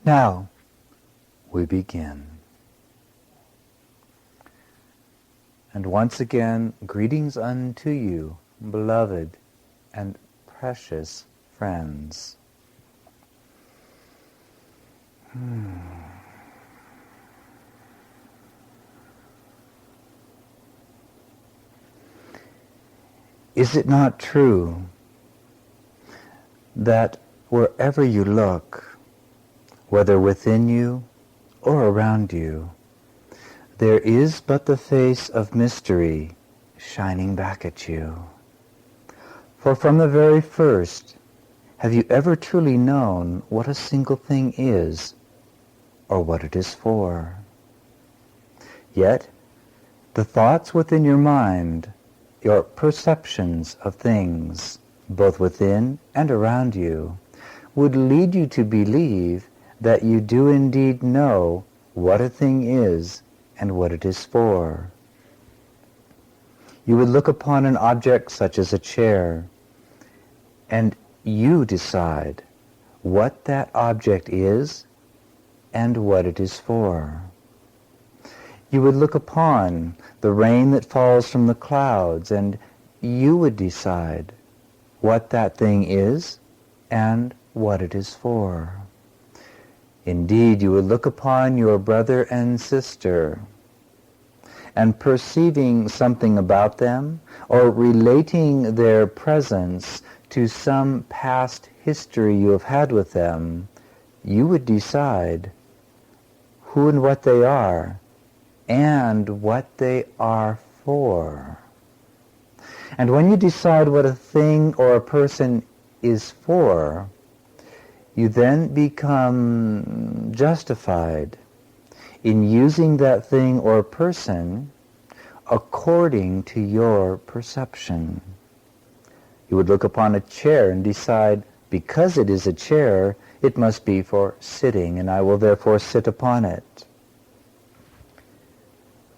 Now, we begin. And once again, greetings unto you, beloved and precious friends. Is it not true that wherever you look, whether within you or around you, there is but the face of mystery shining back at you? For from the very first, have you ever truly known what a single thing is or what it is for? Yet, the thoughts within your mind, your perceptions of things, both within and around you, would lead you to believe that you do indeed know what a thing is and what it is for. You would look upon an object such as a chair, and you decide what that object is and what it is for. You would look upon the rain that falls from the clouds, and you would decide what that thing is and what it is for. Indeed, you would look upon your brother and sister, and perceiving something about them, or relating their presence to some past history you have had with them, you would decide who and what they are, and what they are for. And when you decide what a thing or a person is for, you then become justified in using that thing or person according to your perception. You would look upon a chair and decide, because it is a chair, it must be for sitting, and I will therefore sit upon it.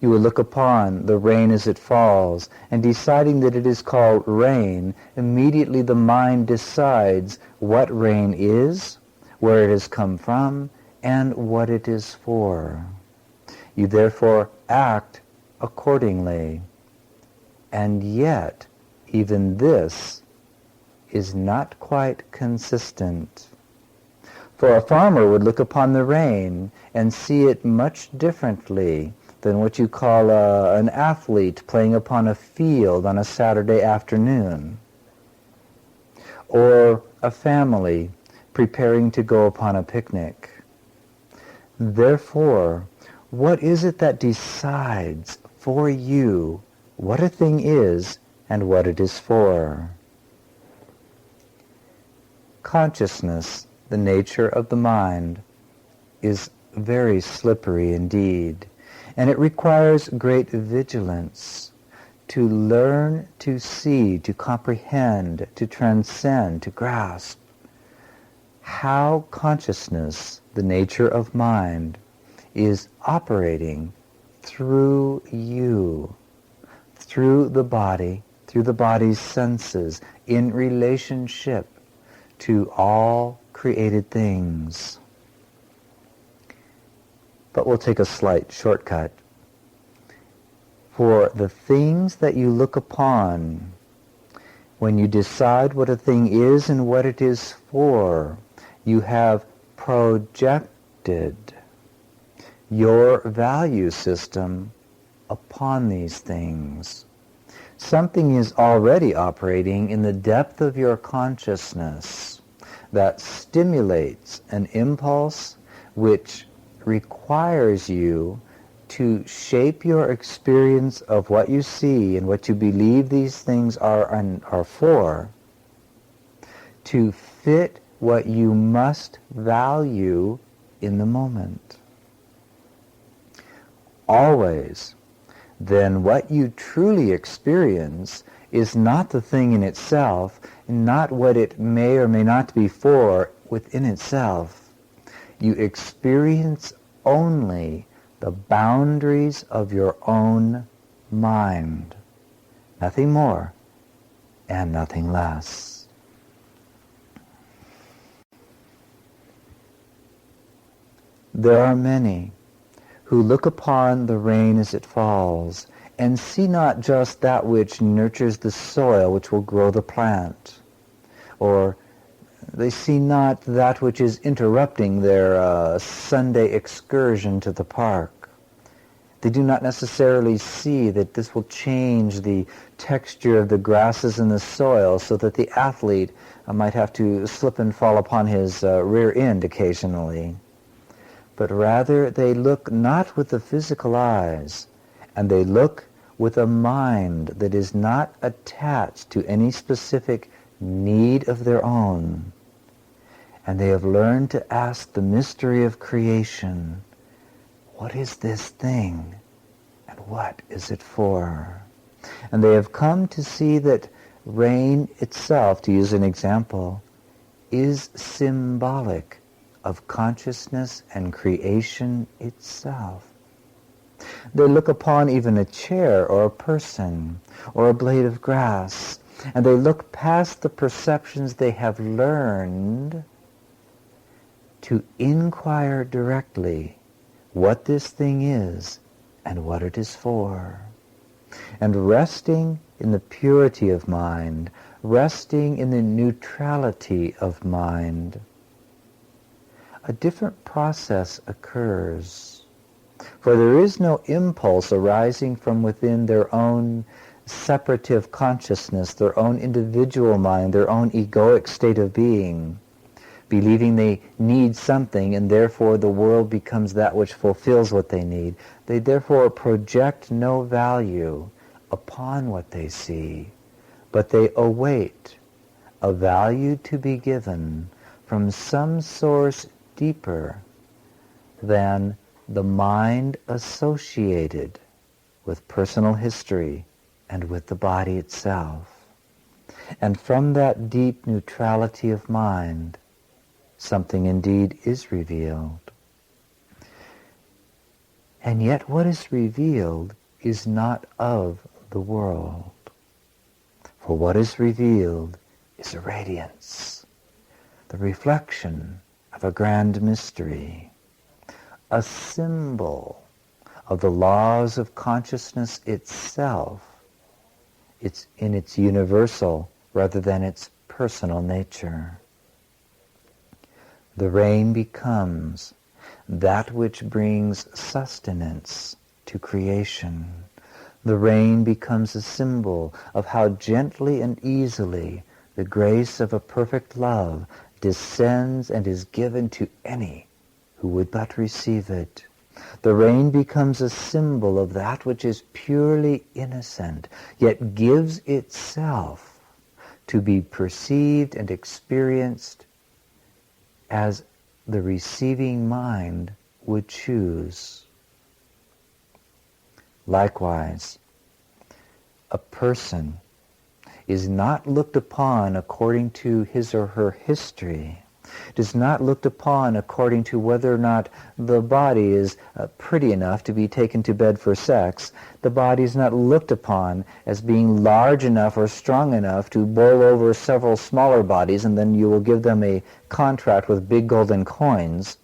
You will look upon the rain as it falls, and deciding that it is called rain, immediately the mind decides what rain is, where it has come from, and what it is for. You therefore act accordingly. And yet, even this is not quite consistent. For a farmer would look upon the rain and see it much differently than what you call an athlete playing upon a field on a Saturday afternoon, or a family preparing to go upon a picnic. Therefore, what is it that decides for you what a thing is and what it is for? Consciousness, the nature of the mind, is very slippery indeed. And it requires great vigilance to learn to see, to comprehend, to transcend, to grasp how consciousness, the nature of mind, is operating through you, through the body's senses, in relationship to all created things. But we'll take a slight shortcut. For the things that you look upon, when you decide what a thing is and what it is for, you have projected your value system upon these things. Something is already operating in the depth of your consciousness that stimulates an impulse which requires you to shape your experience of what you see and what you believe these things are for, to fit what you must value in the moment. Always, then what you truly experience is not the thing in itself, not what it may or may not be for within itself. You experience only the boundaries of your own mind. Nothing more and nothing less. There are many who look upon the rain as it falls and see not just that which nurtures the soil which will grow the plant, or they see not that which is interrupting their Sunday excursion to the park. They do not necessarily see that this will change the texture of the grasses in the soil so that the athlete might have to slip and fall upon his rear end occasionally. But rather they look not with the physical eyes, and they look with a mind that is not attached to any specific need of their own. And they have learned to ask the mystery of creation, what is this thing, and what is it for? And they have come to see that rain itself, to use an example, is symbolic of consciousness and creation itself. They look upon even a chair or a person or a blade of grass, and they look past the perceptions they have learned to inquire directly what this thing is and what it is for. And resting in the purity of mind, resting in the neutrality of mind, a different process occurs. For there is no impulse arising from within their own separative consciousness, their own individual mind, their own egoic state of being, believing they need something and therefore the world becomes that which fulfills what they need. They therefore project no value upon what they see, but they await a value to be given from some source deeper than the mind associated with personal history and with the body itself. And from that deep neutrality of mind, something indeed is revealed. And yet what is revealed is not of the world. For what is revealed is a radiance, the reflection of a grand mystery, a symbol of the laws of consciousness itself. It's in its universal rather than its personal nature. The rain becomes that which brings sustenance to creation. The rain becomes a symbol of how gently and easily the grace of a perfect love descends and is given to any who would but receive it. The rain becomes a symbol of that which is purely innocent, yet gives itself to be perceived and experienced as the receiving mind would choose. Likewise, a person is not looked upon according to his or her history. It is not looked upon according to whether or not the body is pretty enough to be taken to bed for sex. The body is not looked upon as being large enough or strong enough to bowl over several smaller bodies and then you will give them a contract with big golden coins.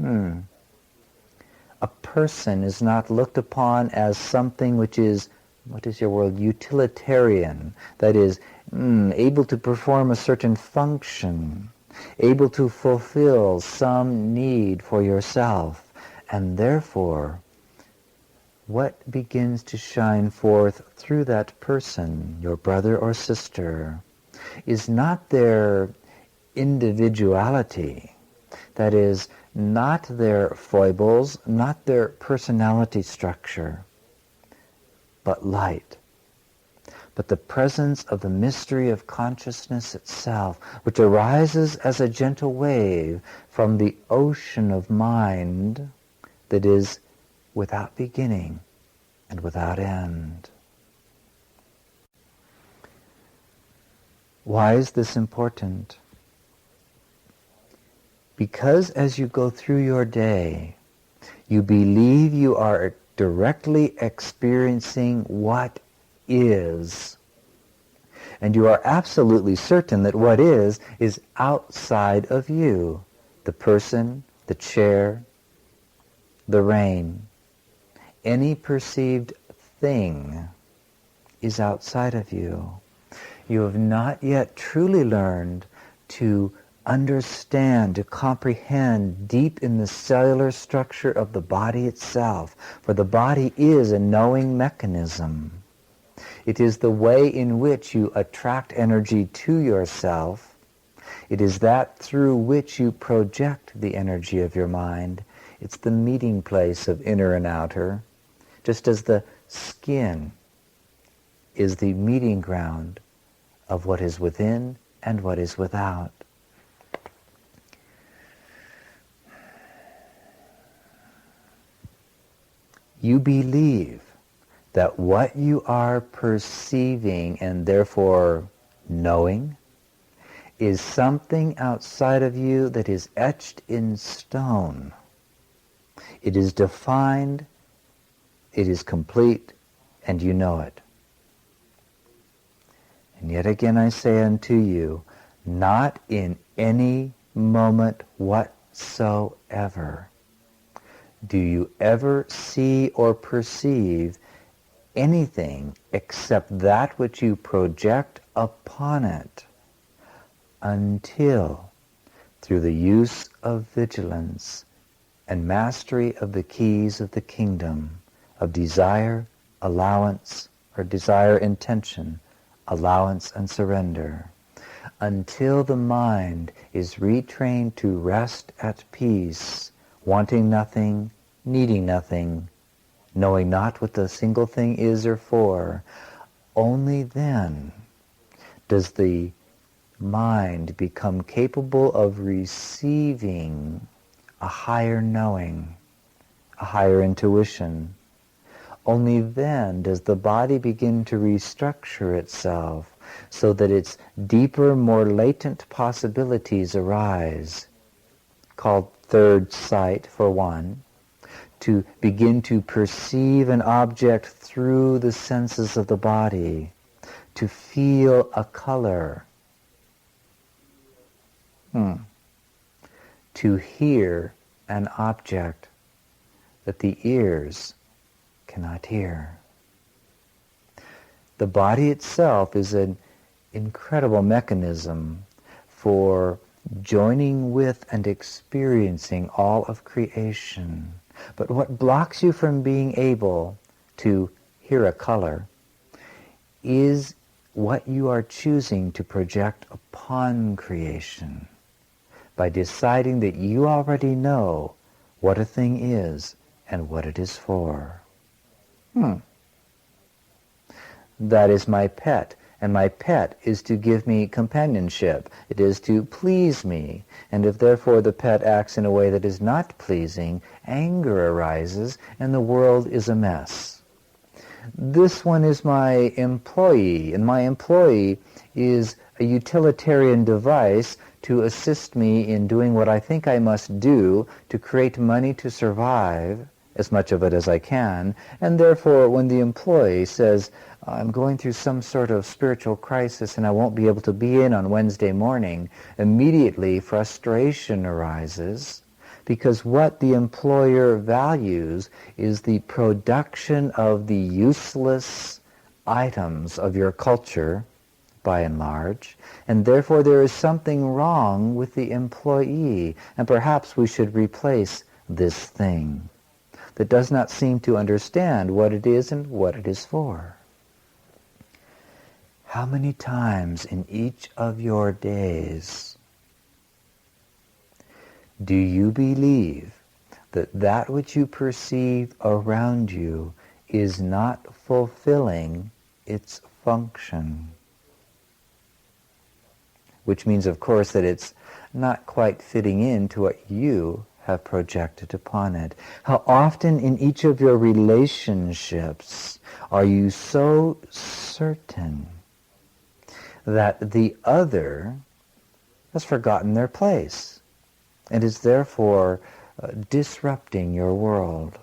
A person is not looked upon as something which is, what is your word, utilitarian, that is, able to perform a certain function, able to fulfill some need for yourself. And therefore, what begins to shine forth through that person, your brother or sister, is not their individuality, that is, not their foibles, not their personality structure, but light. But the presence of the mystery of consciousness itself, which arises as a gentle wave from the ocean of mind that is without beginning and without end. Why is this important? Because as you go through your day, you believe you are directly experiencing what is. And you are absolutely certain that what is outside of you. The person, the chair, the blade of grass, the blade of grass, the person, the chair, the rain, any perceived thing is outside of you. You have not yet truly learned to understand, to comprehend deep in the cellular structure of the body itself. For the body is a knowing mechanism. It is the way in which you attract energy to yourself. It is that through which you project the energy of your mind. It's the meeting place of inner and outer, just as the skin is the meeting ground of what is within and what is without. You believe that what you are perceiving and therefore knowing is something outside of you that is etched in stone. It is defined, it is complete, and you know it. And yet again I say unto you, not in any moment whatsoever do you ever see or perceive anything except that which you project upon it, until, through the use of vigilance and mastery of the keys of the kingdom of desire, allowance, or desire intention, allowance and surrender, until the mind is retrained to rest at peace, wanting nothing, needing nothing, knowing not what the single thing is or for, only then does the mind become capable of receiving a higher knowing, a higher intuition. Only then does the body begin to restructure itself so that its deeper, more latent possibilities arise, called third sight for one, to begin to perceive an object through the senses of the body, to feel a color, to hear an object that the ears cannot hear. The body itself is an incredible mechanism for joining with and experiencing all of creation. But what blocks you from being able to hear a color is what you are choosing to project upon creation, by deciding that you already know what a thing is and what it is for. That is my pet, and my pet is to give me companionship. It is to please me, and if therefore the pet acts in a way that is not pleasing, anger arises and the world is a mess. This one is my employee, and my employee is a utilitarian device to assist me in doing what I think I must do to create money to survive, as much of it as I can, and therefore when the employee says, I'm going through some sort of spiritual crisis and I won't be able to be in on Wednesday morning, immediately frustration arises, because what the employer values is the production of the useless items of your culture, by and large, and therefore there is something wrong with the employee, and perhaps we should replace this thing that does not seem to understand what it is and what it is for. How many times in each of your days do you believe that that which you perceive around you is not fulfilling its function? Which means, of course, that it's not quite fitting into what you have projected upon it. How often in each of your relationships are you so certain that the other has forgotten their place and is therefore disrupting your world?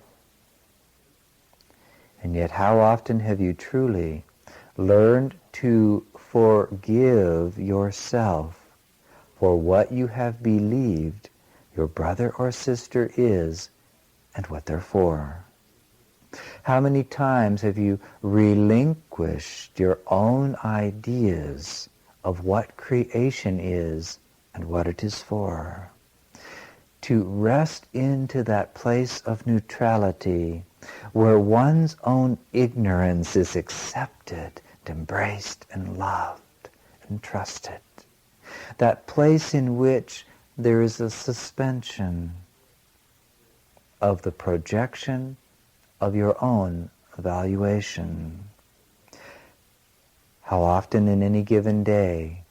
And yet how often have you truly learned to forgive yourself for what you have believed your brother or sister is and what they're for. How many times have you relinquished your own ideas of what creation is and what it is for? To rest into that place of neutrality where one's own ignorance is accepted, embraced, and loved, and trusted. That place in which there is a suspension of the projection of your own evaluation. How often in any given day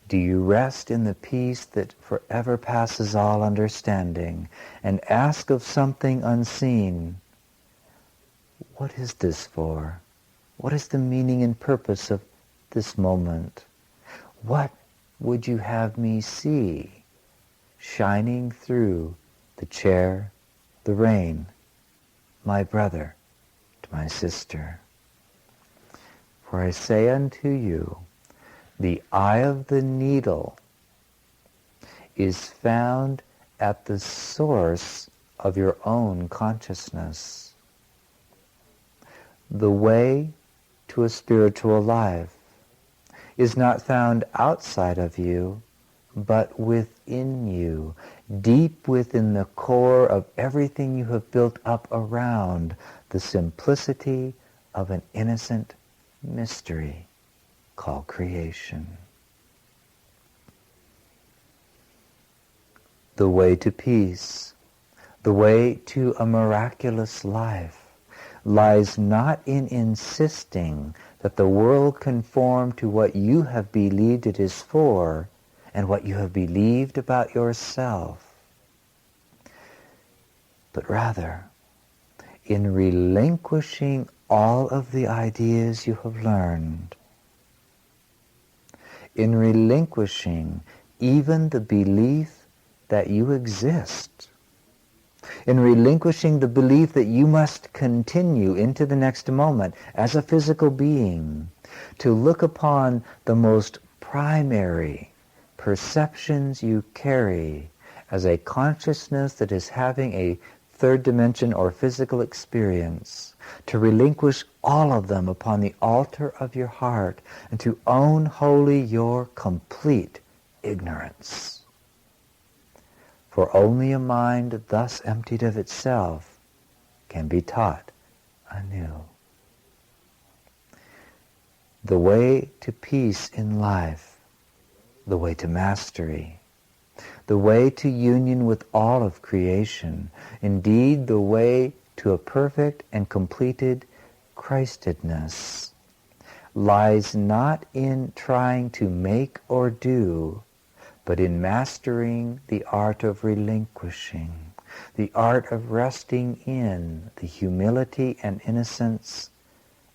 do you rest in the peace that forever passes all understanding and ask of something unseen, what is this for? What is the meaning and purpose of this moment? What would you have me see shining through the chair, the rain, my brother, to my sister? For I say unto you, the eye of the needle is found at the source of your own consciousness. The way to a spiritual life is not found outside of you, but within you, deep within the core of everything you have built up around the simplicity of an innocent mystery called creation. The way to peace, the way to a miraculous life, lies not in insisting that the world conform to what you have believed it is for and what you have believed about yourself, but rather in relinquishing all of the ideas you have learned, in relinquishing even the belief that you exist, in relinquishing the belief that you must continue into the next moment as a physical being, to look upon the most primary perceptions you carry as a consciousness that is having a third dimension or physical experience, to relinquish all of them upon the altar of your heart and to own wholly your complete ignorance. For only a mind thus emptied of itself can be taught anew. The way to peace in life, the way to mastery, the way to union with all of creation, indeed the way to a perfect and completed Christedness, lies not in trying to make or do, but in mastering the art of relinquishing, the art of resting in the humility and innocence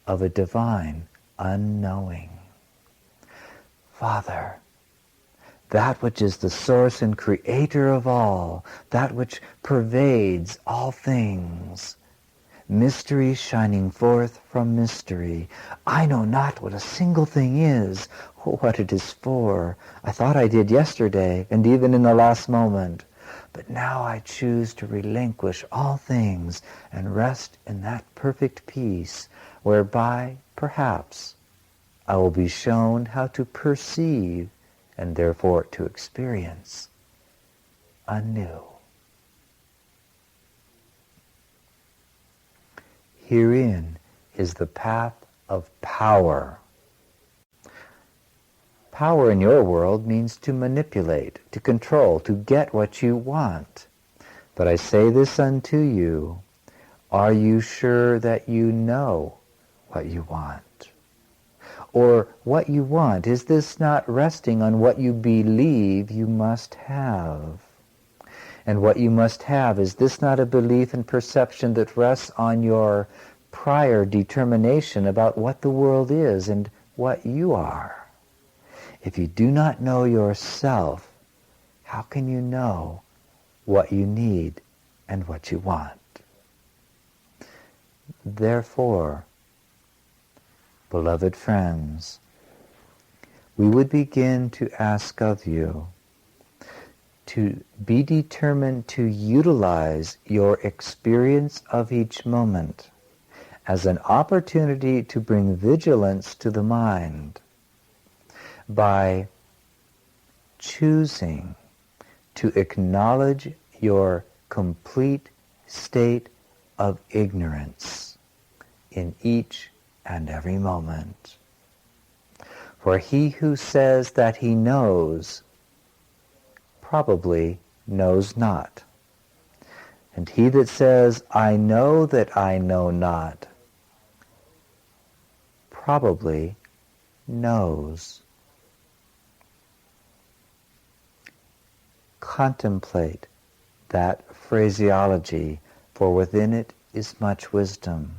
of a divine unknowing. Father, that which is the source and creator of all, that which pervades all things, mystery shining forth from mystery. I know not what a single thing is, or what it is for. I thought I did yesterday, and even in the last moment. But now I choose to relinquish all things and rest in that perfect peace, whereby, perhaps, I will be shown how to perceive and therefore to experience anew. Herein is the path of power. Power in your world means to manipulate, to control, to get what you want. But I say this unto you, are you sure that you know what you want? Or what you want, is this not resting on what you believe you must have? And what you must have, is this not a belief and perception that rests on your prior determination about what the world is and what you are? If you do not know yourself, how can you know what you need and what you want? Therefore, beloved friends, we would begin to ask of you to be determined to utilize your experience of each moment as an opportunity to bring vigilance to the mind by choosing to acknowledge your complete state of ignorance in each and every moment. For he who says that he knows probably knows not. And he that says, I know that I know not, probably knows. Contemplate that phraseology, for within it is much wisdom.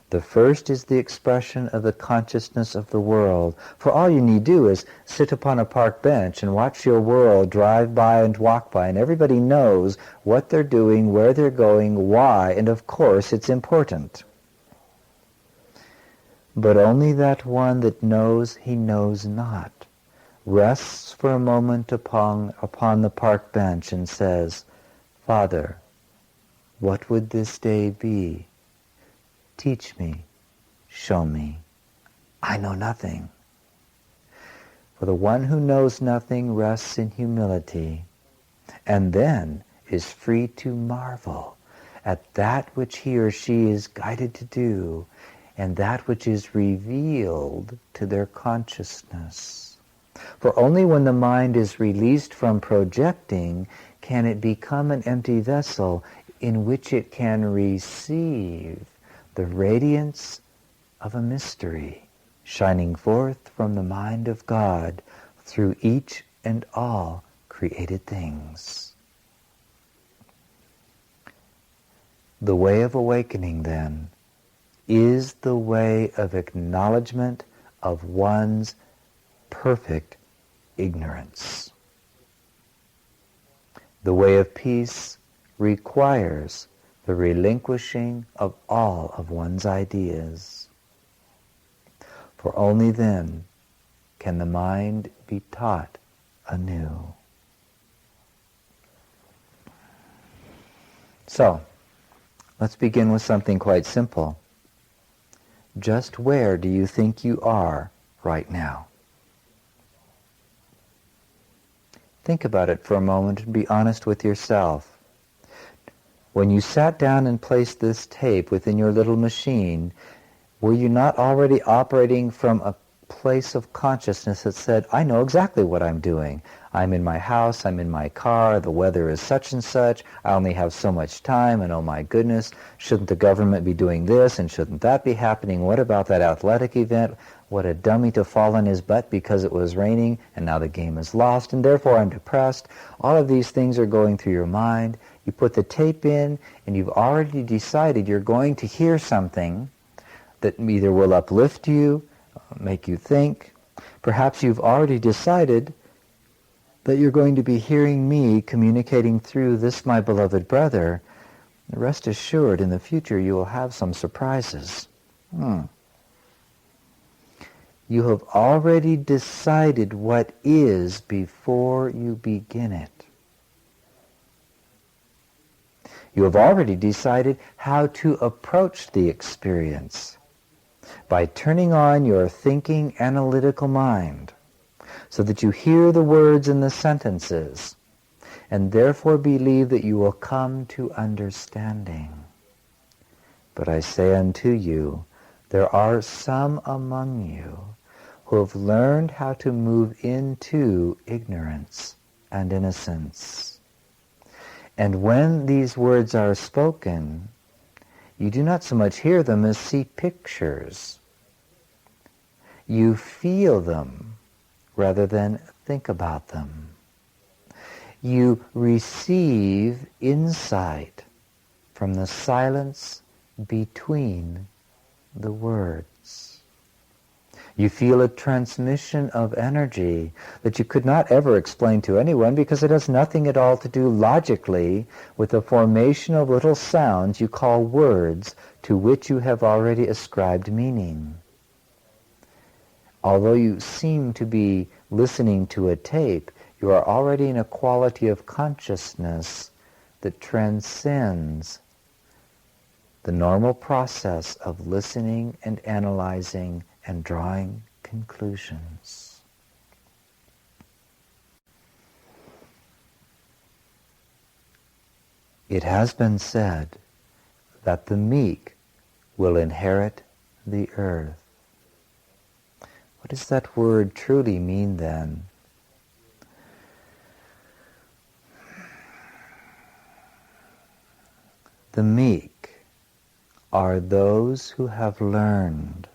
The first is the expression of the consciousness of the world. For all you need do is sit upon a park bench and watch your world drive by and walk by, and everybody knows what they're doing, where they're going, why, and of course it's important. But only that one that knows he knows not rests for a moment upon the park bench and says, Father, what would this day be? Teach me, show me. I know nothing. For the one who knows nothing rests in humility, and then is free to marvel at that which he or she is guided to do, and that which is revealed to their consciousness. For only when the mind is released from projecting can it become an empty vessel in which it can receive the radiance of a mystery shining forth from the mind of God through each and all created things. The way of awakening, then, is the way of acknowledgement of one's perfect ignorance. The way of peace requires the relinquishing of all of one's ideas. For only then can the mind be taught anew. So, let's begin with something quite simple. Just where do you think you are right now? Think about it for a moment and be honest with yourself. When you sat down and placed this tape within your little machine, were you not already operating from a place of consciousness that said, I know exactly what I'm doing. I'm in my house, I'm in my car, the weather is such and such, I only have so much time, and oh my goodness, shouldn't the government be doing this, and shouldn't that be happening? What about that athletic event? What a dummy to fall on his butt because it was raining, and now the game is lost, and therefore I'm depressed. All of these things are going through your mind. You put the tape in, and you've already decided you're going to hear something that either will uplift you, make you think. Perhaps you've already decided that you're going to be hearing me communicating through this, my beloved brother. Rest assured, in the future you will have some surprises. You have already decided what is before you begin it. You have already decided how to approach the experience by turning on your thinking, analytical mind so that you hear the words in the sentences and therefore believe that you will come to understanding. But I say unto you, there are some among you who have learned how to move into ignorance and innocence. And when these words are spoken, you do not so much hear them as see pictures. You feel them rather than think about them. You receive insight from the silence between the words. You feel a transmission of energy that you could not ever explain to anyone because it has nothing at all to do logically with the formation of little sounds you call words to which you have already ascribed meaning. Although you seem to be listening to a tape, You are already in a quality of consciousness that transcends the normal process of listening and analyzing and drawing conclusions. It has been said that the meek will inherit the earth. What does that word truly mean then? The meek are those who have learned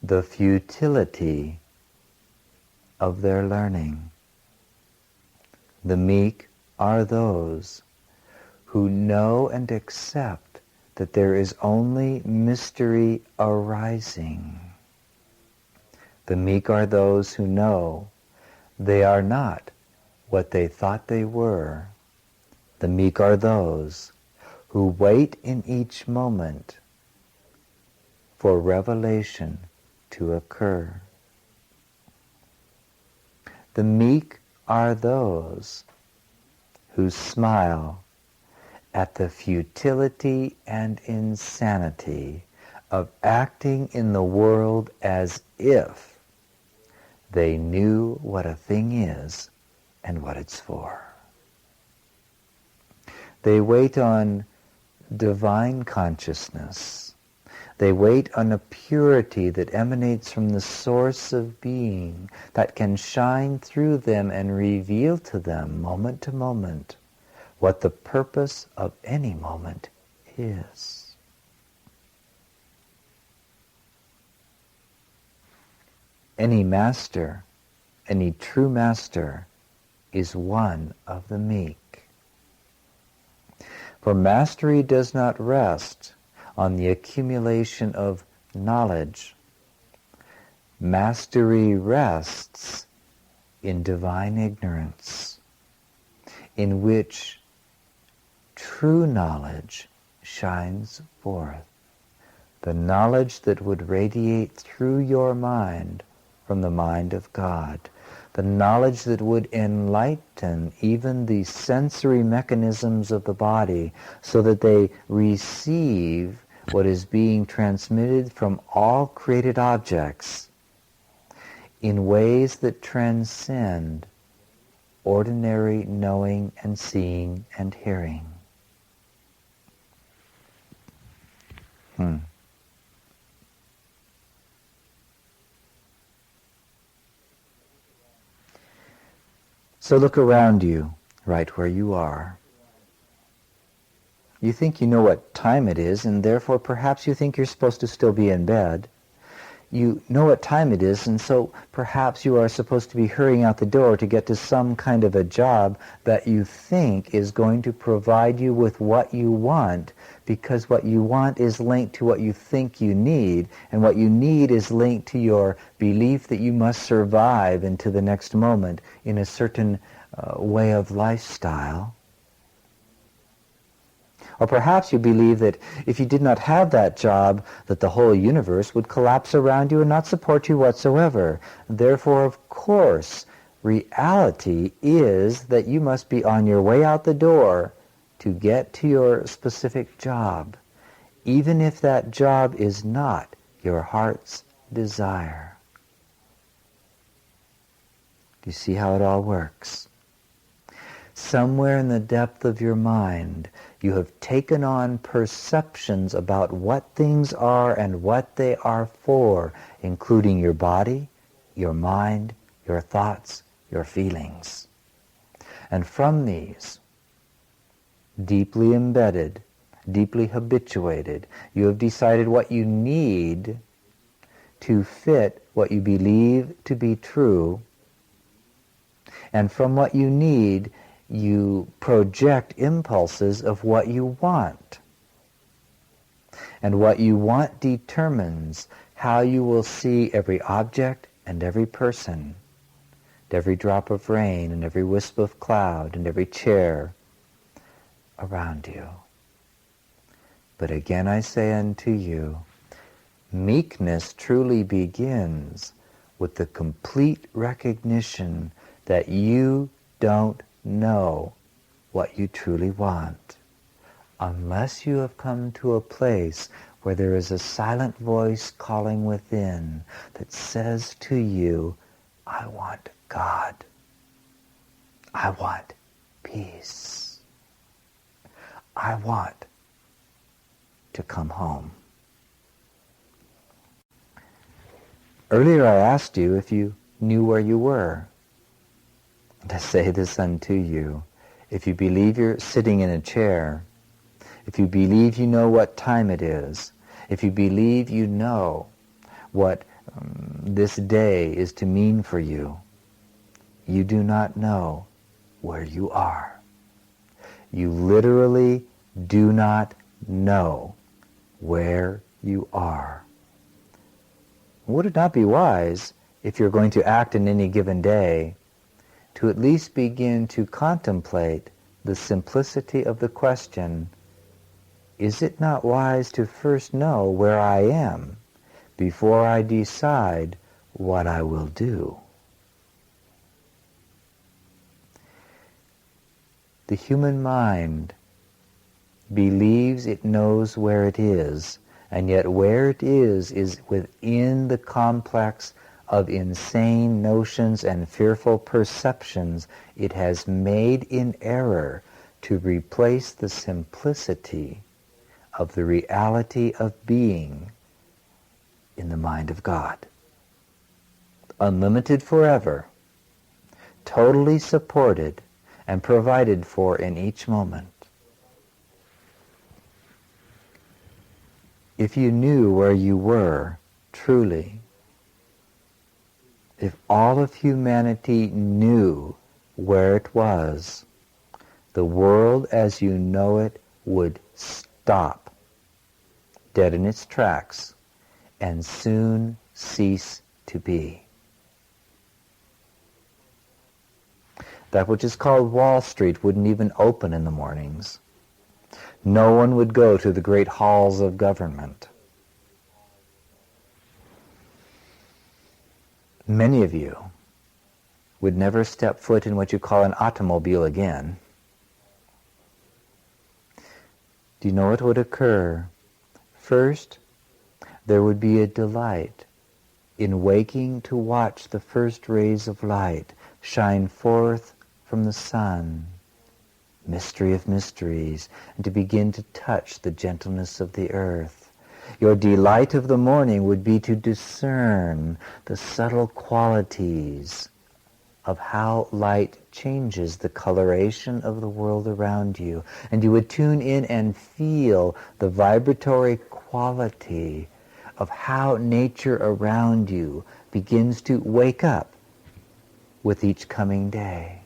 the futility of their learning. The meek are those who know and accept that there is only mystery arising. The meek are those who know they are not what they thought they were. The meek are those who wait in each moment for revelation to occur. The meek are those who smile at the futility and insanity of acting in the world as if they knew what a thing is and what it's for. They wait on divine consciousness. They wait on a purity that emanates from the source of being that can shine through them and reveal to them, moment to moment, what the purpose of any moment is. Any master, any true master, is one of the meek. For mastery does not rest on the accumulation of knowledge. Mastery rests in divine ignorance, in which true knowledge shines forth. The knowledge that would radiate through your mind from the mind of God. The knowledge that would enlighten even the sensory mechanisms of the body so that they receive what is being transmitted from all created objects in ways that transcend ordinary knowing and seeing and hearing. So look around you, right where you are. You think you know what time it is, and therefore perhaps you think you're supposed to still be in bed. You know what time it is, and so perhaps you are supposed to be hurrying out the door to get to some kind of a job that you think is going to provide you with what you want, because what you want is linked to what you think you need, and what you need is linked to your belief that you must survive into the next moment in a certain way of lifestyle. Or perhaps you believe that if you did not have that job, that the whole universe would collapse around you and not support you whatsoever. Therefore, of course, reality is that you must be on your way out the door to get to your specific job, even if that job is not your heart's desire. Do you see how it all works? Somewhere in the depth of your mind, you have taken on perceptions about what things are and what they are for, including your body, your mind, your thoughts, your feelings. And from these, deeply embedded, deeply habituated, you have decided what you need to fit what you believe to be true. And from what you need, you project impulses of what you want. And what you want determines how you will see every object and every person, and every drop of rain and every wisp of cloud and every chair around you. But again I say unto you, meekness truly begins with the complete recognition that you don't know what you truly want unless you have come to a place where there is a silent voice calling within that says to you, I want God. I want peace. I want to come home. Earlier I asked you if you knew where you were. And I say this unto you. If you believe you're sitting in a chair, if you believe you know what time it is, if you believe you know what this day is to mean for you, you do not know where you are. You literally do not know where you are. Would it not be wise, if you're going to act in any given day, to at least begin to contemplate the simplicity of the question, is it not wise to first know where I am before I decide what I will do? The human mind believes it knows where it is, and yet where it is within the complex of insane notions and fearful perceptions it has made in error to replace the simplicity of the reality of being in the mind of God. Unlimited forever, totally supported and provided for in each moment. If you knew where you were, truly, if all of humanity knew where it was, the world as you know it would stop dead in its tracks and soon cease to be. That which is called Wall Street wouldn't even open in the mornings. No one would go to the great halls of government. Many of you would never step foot in what you call an automobile again. Do you know what would occur? First, there would be a delight in waking to watch the first rays of light shine forth from the sun, mystery of mysteries, and to begin to touch the gentleness of the earth. Your delight of the morning would be to discern the subtle qualities of how light changes the coloration of the world around you. And you would tune in and feel the vibratory quality of how nature around you begins to wake up with each coming day.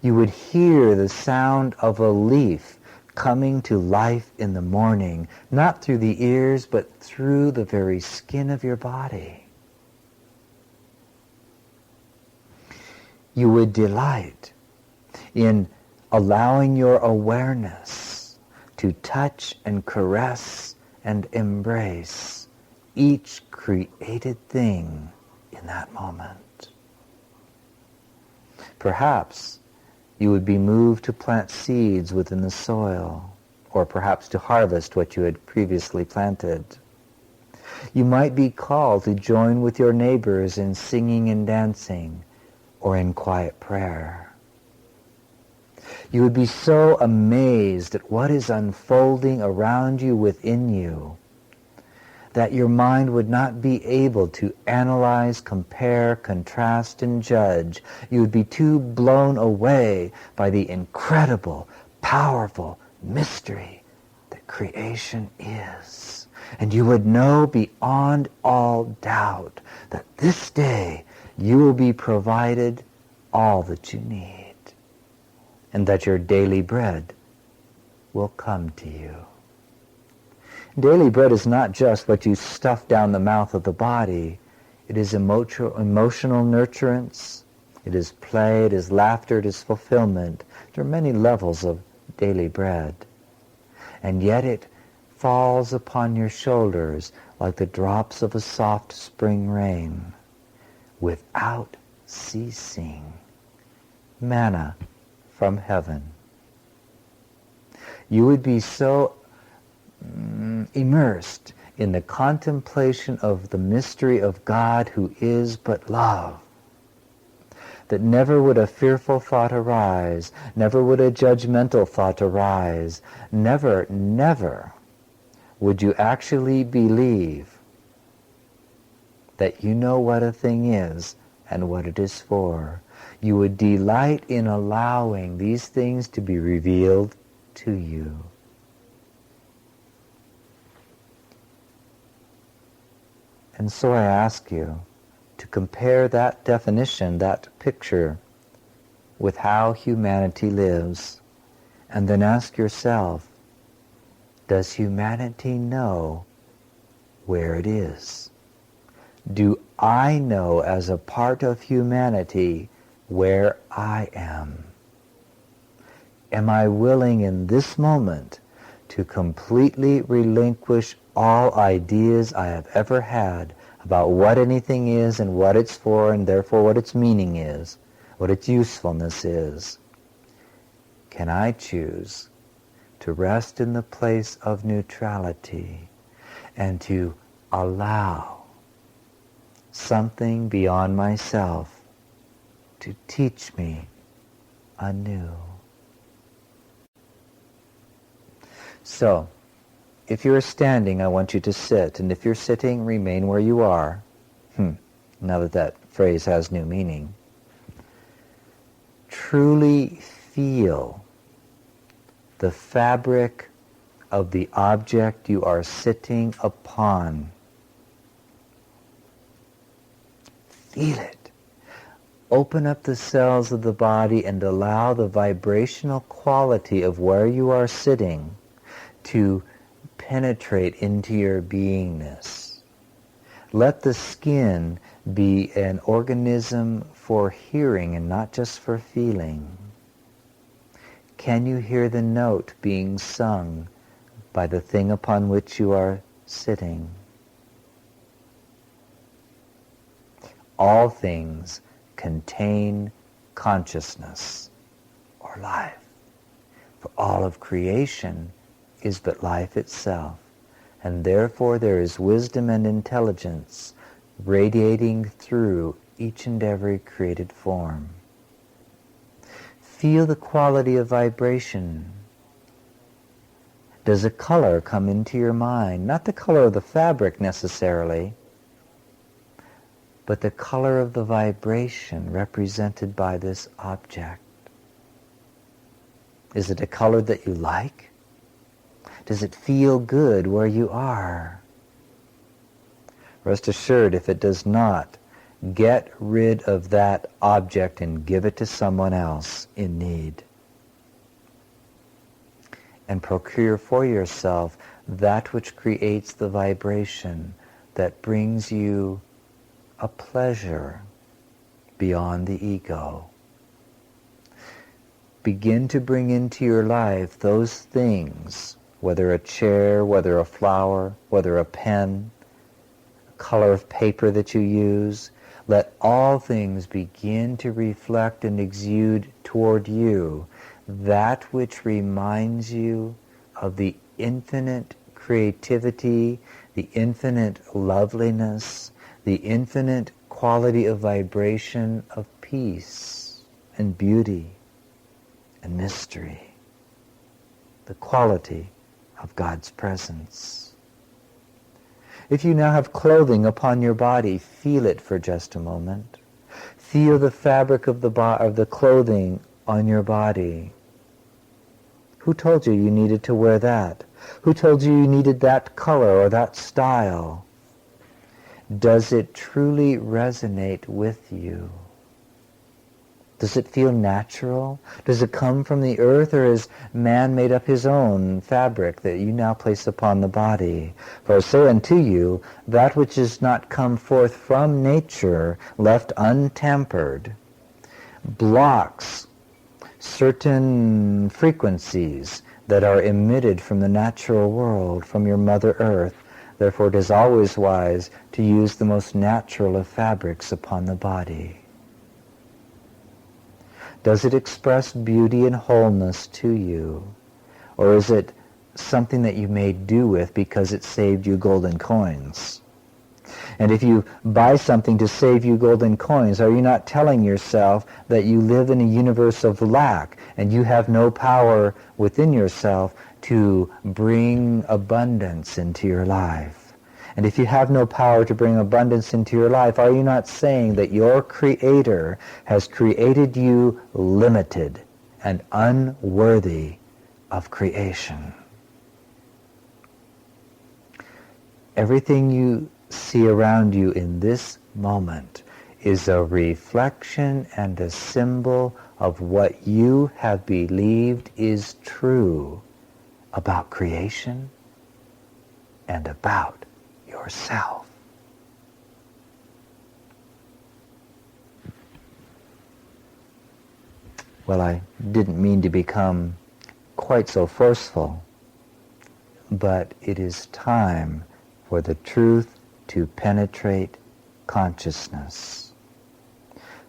You would hear the sound of a leaf coming to life in the morning, not through the ears, but through the very skin of your body. You would delight in allowing your awareness to touch and caress and embrace each created thing in that moment. Perhaps you would be moved to plant seeds within the soil, or perhaps to harvest what you had previously planted. You might be called to join with your neighbors in singing and dancing, or in quiet prayer. You would be so amazed at what is unfolding around you within you that your mind would not be able to analyze, compare, contrast, and judge. You would be too blown away by the incredible, powerful mystery that creation is. And you would know beyond all doubt that this day you will be provided all that you need, and that your daily bread will come to you. Daily bread is not just what you stuff down the mouth of the body. It is emotional nurturance. It is play. It is laughter. It is fulfillment. There are many levels of daily bread. And yet it falls upon your shoulders like the drops of a soft spring rain, without ceasing, manna from heaven. You would be so immersed in the contemplation of the mystery of God who is but love, that never would a fearful thought arise, never would a judgmental thought arise, never, never would you actually believe that you know what a thing is and what it is for. You would delight in allowing these things to be revealed to you. And so I ask you to compare that definition, that picture, with how humanity lives, and then ask yourself, does humanity know where it is? Do I know as a part of humanity where I am? Am I willing in this moment to completely relinquish all ideas I have ever had about what anything is and what it's for, and therefore what its meaning is, what its usefulness is? Can I choose to rest in the place of neutrality and to allow something beyond myself to teach me anew? So, if you're standing, I want you to sit, and if you're sitting, remain where you are. Now that that phrase has new meaning. Truly feel the fabric of the object you are sitting upon. Feel it. Open up the cells of the body and allow the vibrational quality of where you are sitting to penetrate into your beingness. Let the skin be an organism for hearing and not just for feeling. Can you hear the note being sung by the thing upon which you are sitting? All things contain consciousness or life, for all of creation is but life itself, and therefore there is wisdom and intelligence radiating through each and every created form. Feel the quality of vibration. Does a color come into your mind? Not the color of the fabric necessarily, but the color of the vibration represented by this object. Is it a color that you like? Does it feel good where you are? Rest assured, if it does not, get rid of that object and give it to someone else in need. And procure for yourself that which creates the vibration that brings you a pleasure beyond the ego. Begin to bring into your life those things, whether a chair, whether a flower, whether a pen, a color of paper that you use. Let all things begin to reflect and exude toward you that which reminds you of the infinite creativity, the infinite loveliness, the infinite quality of vibration of peace and beauty and mystery, the quality of God's presence. If you now have clothing upon your body, feel it for just a moment. Feel the fabric of the clothing on your body. Who told you you needed to wear that? Who told you you needed that color or that style? Does it truly resonate with you? Does it feel natural? Does it come from the earth, or has man made up his own fabric that you now place upon the body? For I say unto you, that which is not come forth from nature, left untempered, blocks certain frequencies that are emitted from the natural world, from your Mother Earth. Therefore it is always wise to use the most natural of fabrics upon the body. Does it express beauty and wholeness to you? Or is it something that you made do with because it saved you golden coins? And if you buy something to save you golden coins, are you not telling yourself that you live in a universe of lack and you have no power within yourself to bring abundance into your life? And if you have no power to bring abundance into your life, are you not saying that your Creator has created you limited and unworthy of creation? Everything you see around you in this moment is a reflection and a symbol of what you have believed is true about creation and about yourself. Well, I didn't mean to become quite so forceful, but it is time for the truth to penetrate consciousness.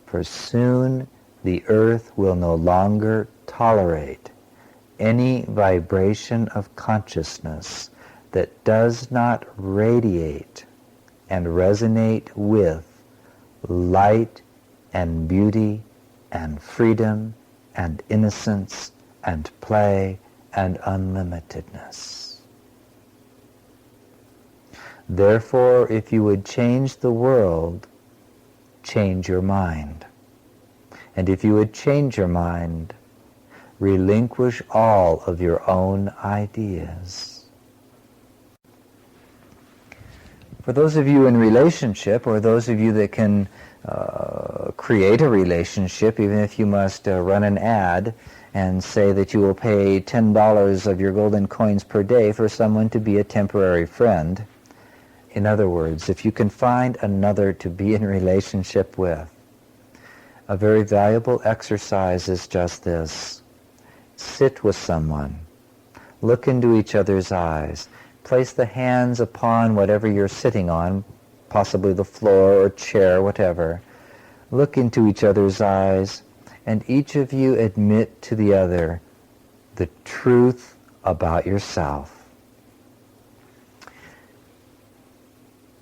For soon the earth will no longer tolerate any vibration of consciousness that does not radiate and resonate with light and beauty and freedom and innocence and play and unlimitedness. Therefore, if you would change the world, change your mind. And if you would change your mind, relinquish all of your own ideas. For those of you in relationship, or those of you that can create a relationship, even if you must run an ad and say that you will pay $10 of your golden coins per day for someone to be a temporary friend. In other words, if you can find another to be in relationship with, a very valuable exercise is just this. Sit with someone. Look into each other's eyes. Place the hands upon whatever you're sitting on, possibly the floor or chair, whatever. Look into each other's eyes, and each of you admit to the other the truth about yourself.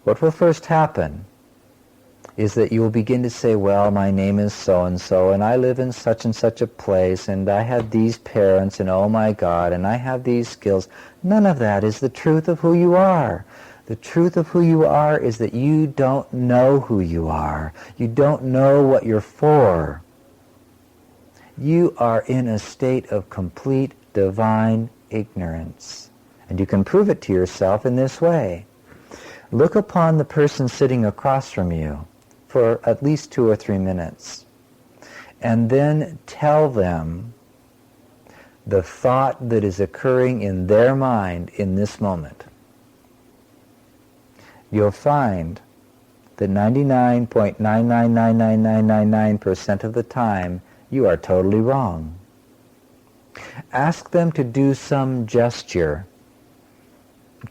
What will first happen is that you will begin to say, well, my name is so-and-so, and I live in such and such a place, and I have these parents, and oh my God, and I have these skills. None of that is the truth of who you are. The truth of who you are is that you don't know who you are. You don't know what you're for. You are in a state of complete divine ignorance. And you can prove it to yourself in this way. Look upon the person sitting across from you for at least 2 or 3 minutes, and then tell them the thought that is occurring in their mind in this moment. You'll find that 99.999999% of the time you are totally wrong. Ask them to do some gesture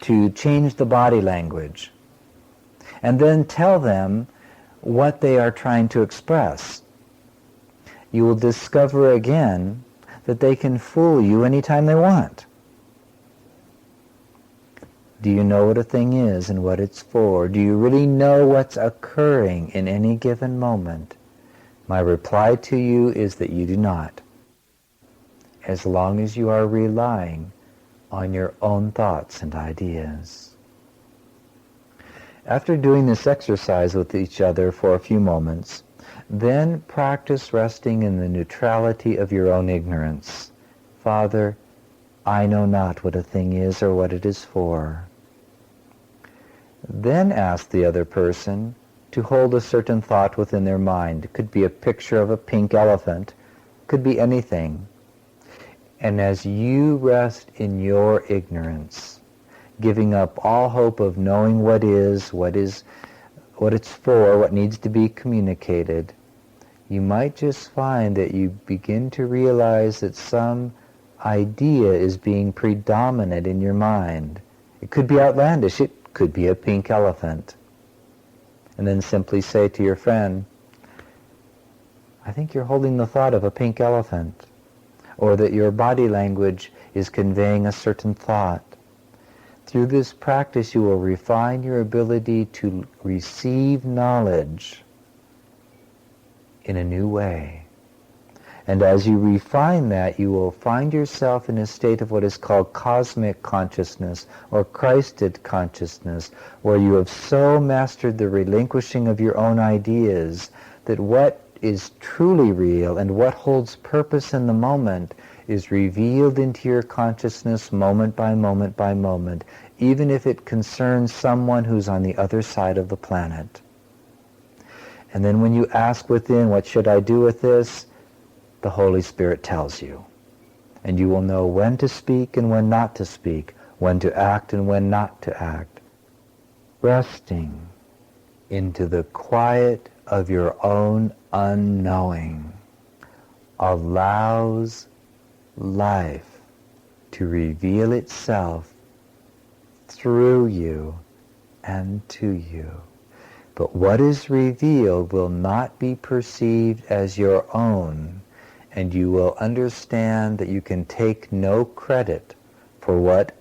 to change the body language, and then tell them what they are trying to express. You will discover again that they can fool you anytime they want. Do you know what a thing is and what it's for? Do you really know what's occurring in any given moment? My reply to you is that you do not, as long as you are relying on your own thoughts and ideas. After doing this exercise with each other for a few moments, then practice resting in the neutrality of your own ignorance. Father, I know not what a thing is or what it is for. Then ask the other person to hold a certain thought within their mind. It could be a picture of a pink elephant, could be anything. And as you rest in your ignorance, giving up all hope of knowing what it's for, what needs to be communicated, you might just find that you begin to realize that some idea is being predominant in your mind. It could be outlandish. It could be a pink elephant. And then simply say to your friend, I think you're holding the thought of a pink elephant, or that your body language is conveying a certain thought. Through this practice, you will refine your ability to receive knowledge in a new way. And as you refine that, you will find yourself in a state of what is called cosmic consciousness or Christed consciousness, where you have so mastered the relinquishing of your own ideas that what is truly real and what holds purpose in the moment is revealed into your consciousness moment by moment by moment, even if it concerns someone who's on the other side of the planet. And then when you ask within, what should I do with this? The Holy Spirit tells you. And you will know when to speak and when not to speak, when to act and when not to act. Resting into the quiet of your own unknowing allows life to reveal itself through you and to you. But what is revealed will not be perceived as your own, and you will understand that you can take no credit for what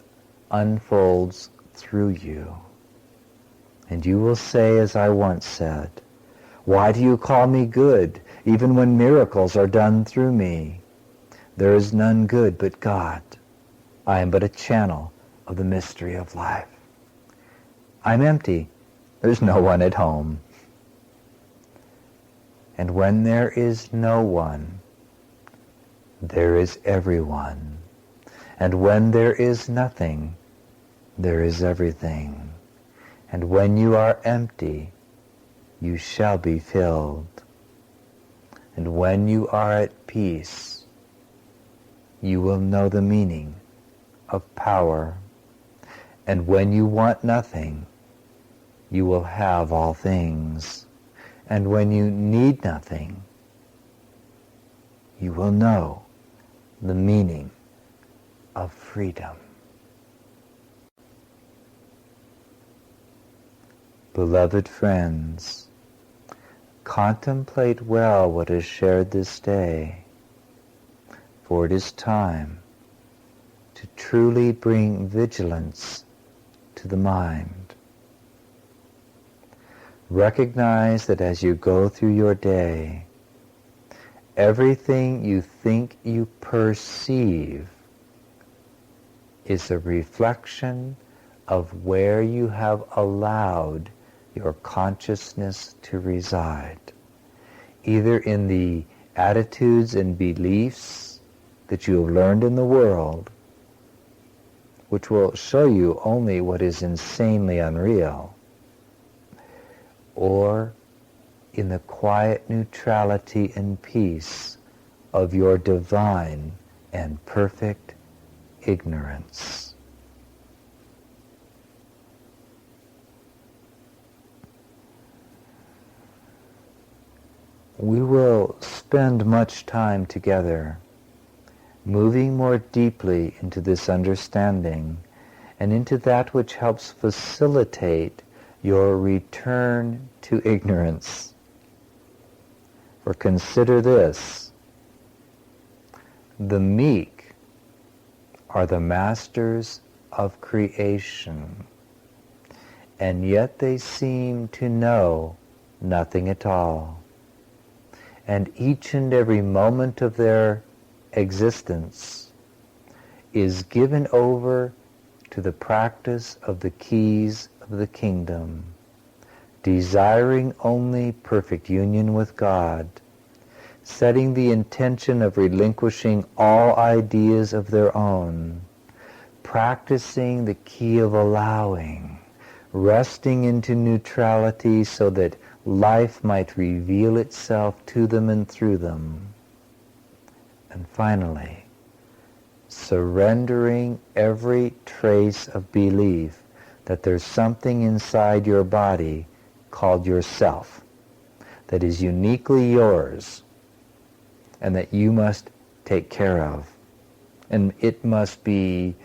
unfolds through you. And you will say, as I once said, "Why do you call me good, even when miracles are done through me? There is none good but God. I am but a channel of the mystery of life. I'm empty. There's no one at home." And when there is no one, there is everyone. And when there is nothing, there is everything. And when you are empty, you shall be filled. And when you are at peace, you will know the meaning of power. And when you want nothing, you will have all things. And when you need nothing, you will know the meaning of freedom. Beloved friends, contemplate well what is shared this day, for it is time to truly bring vigilance to the mind. Recognize that as you go through your day, everything you think you perceive is a reflection of where you have allowed your consciousness to reside, either in the attitudes and beliefs that you have learned in the world, which will show you only what is insanely unreal, or in the quiet neutrality and peace of your divine and perfect ignorance. We will spend much time together, moving more deeply into this understanding and into that which helps facilitate your return to ignorance. For consider this: the meek are the masters of creation, and yet they seem to know nothing at all. And each and every moment of their existence is given over to the practice of the keys of the kingdom, desiring only perfect union with God, setting the intention of relinquishing all ideas of their own, practicing the key of allowing, resting into neutrality so that life might reveal itself to them and through them. And finally, surrendering every trace of belief that there's something inside your body called yourself that is uniquely yours and that you must take care of. And it must be,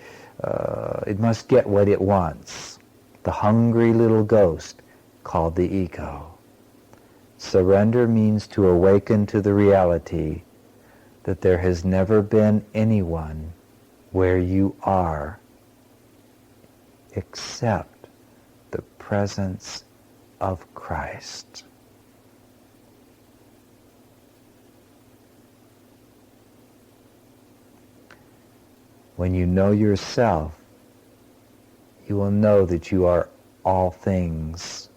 it must get what it wants. The hungry little ghost called the ego. Surrender means to awaken to the reality that there has never been anyone where you are except the presence of Christ. When you know yourself, you will know that you are all things.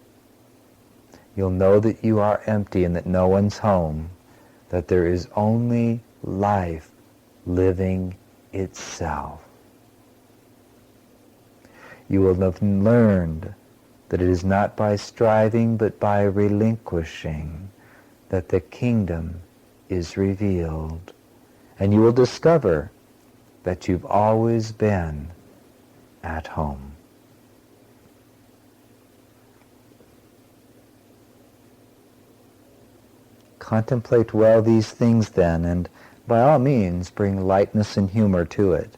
You'll know that you are empty and that no one's home, that there is only life living itself. You will have learned that it is not by striving but by relinquishing that the kingdom is revealed. And you will discover that you've always been at home. Contemplate well these things then, and by all means bring lightness and humor to it.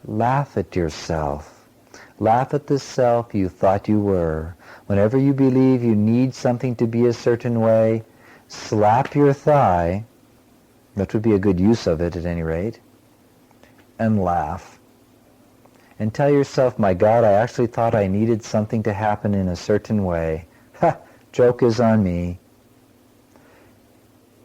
Laugh at yourself. Laugh at the self you thought you were. Whenever you believe you need something to be a certain way, slap your thigh, that would be a good use of it at any rate, and laugh. And tell yourself, my God, I actually thought I needed something to happen in a certain way. Ha! Joke is on me.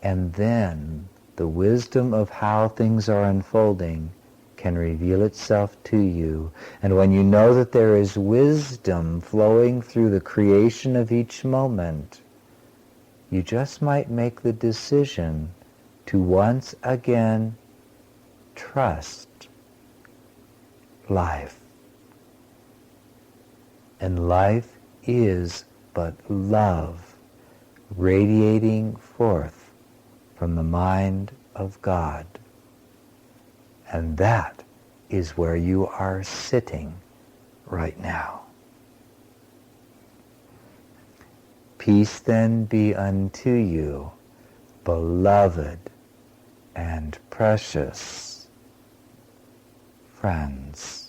And then the wisdom of how things are unfolding can reveal itself to you. And when you know that there is wisdom flowing through the creation of each moment, you just might make the decision to once again trust life. And life is but love radiating forth from the mind of God. And that is where you are sitting right now. Peace then be unto you, beloved and precious friends.